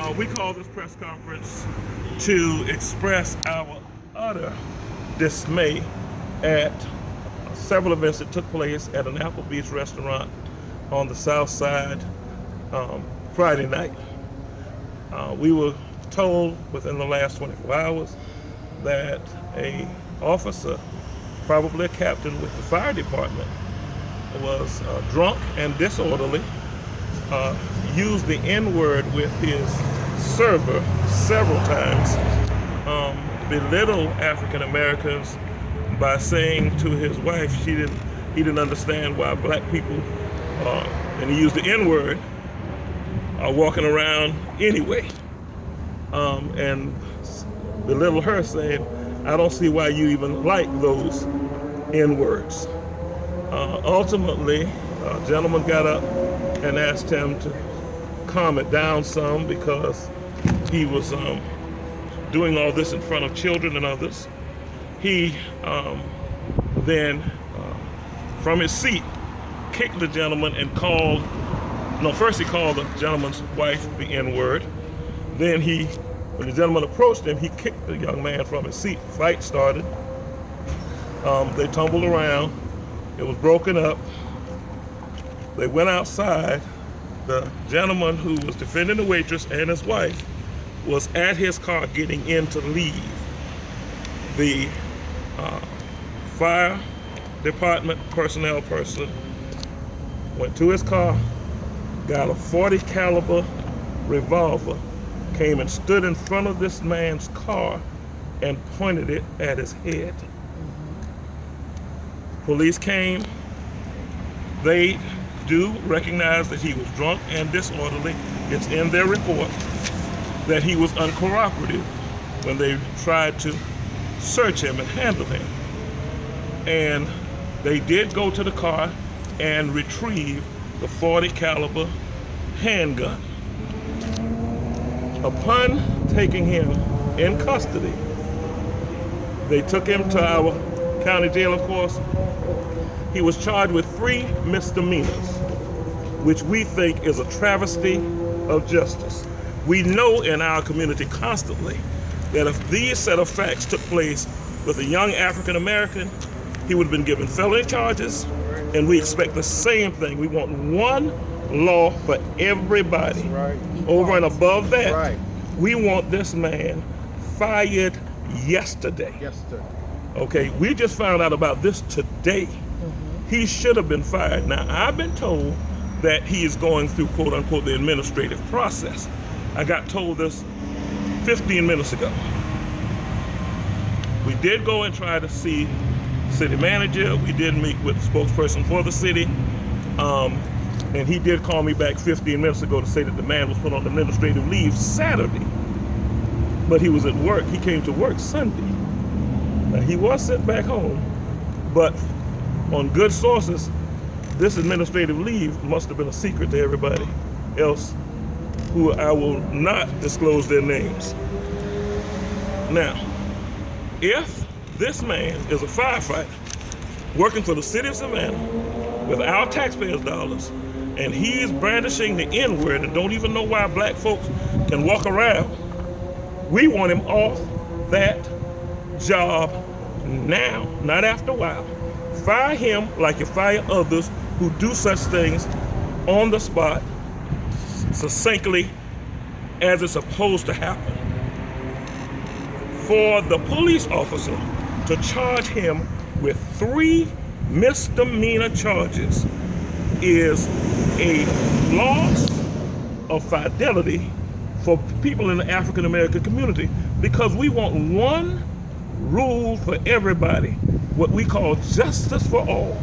We call this press conference to express our utter dismay at several events that took place at an Applebees restaurant on the South Side Friday night. We were told within the last 24 hours that a officer, probably a captain with the fire department, was drunk and disorderly, used the N-word with his server several times, belittled African Americans by saying to his wife he didn't understand why black people, and he used the N-word, are walking around anyway, and belittled her, saying, "I don't see why you even like those N-words." Ultimately, a gentleman got up and asked him to calm it down some because he was doing all this in front of children and others. He then, from his seat, kicked the gentleman and first he called the gentleman's wife the N-word. Then when the gentleman approached him, he kicked the young man from his seat. Fight started. They tumbled around. It was broken up. They went outside. The gentleman who was defending the waitress and his wife was at his car getting in to leave. The fire department personnel person went to his car, got a .40 caliber revolver, came and stood in front of this man's car and pointed it at his head. Police came. They do recognize that he was drunk and disorderly. It's in their report that he was uncooperative when they tried to search him and handle him. And they did go to the car and retrieve the .40 caliber handgun. Upon taking him in custody, they took him to our county jail, of course. He was charged with 3 misdemeanors, which we think is a travesty of justice. We know in our community constantly that if these set of facts took place with a young African American, he would have been given felony charges, and we expect the same thing. We want one law for everybody. Right. Over and above that, Right. we want this man fired yesterday. Okay, we just found out about this today. He should have been fired. Now, I've been told that he is going through, quote unquote, the administrative process. I got told this 15 minutes ago. We did go and try to see city manager. We did meet with the spokesperson for the city. And he did call me back 15 minutes ago to say that the man was put on administrative leave Saturday. But he was at work. He came to work Sunday. Now, he was sent back home, but on good sources, this administrative leave must have been a secret to everybody else, who I will not disclose their names. Now, if this man is a firefighter working for the city of Savannah with our taxpayers' dollars, and he's brandishing the N-word and don't even know why black folks can walk around, we want him off that job now, not after a while. Fire him like you fire others who do such things on the spot, succinctly, as it's supposed to happen. For the police officer to charge him with 3 misdemeanor charges is a loss of fidelity for people in the African American community, because we want one rule for everybody, what we call justice for all.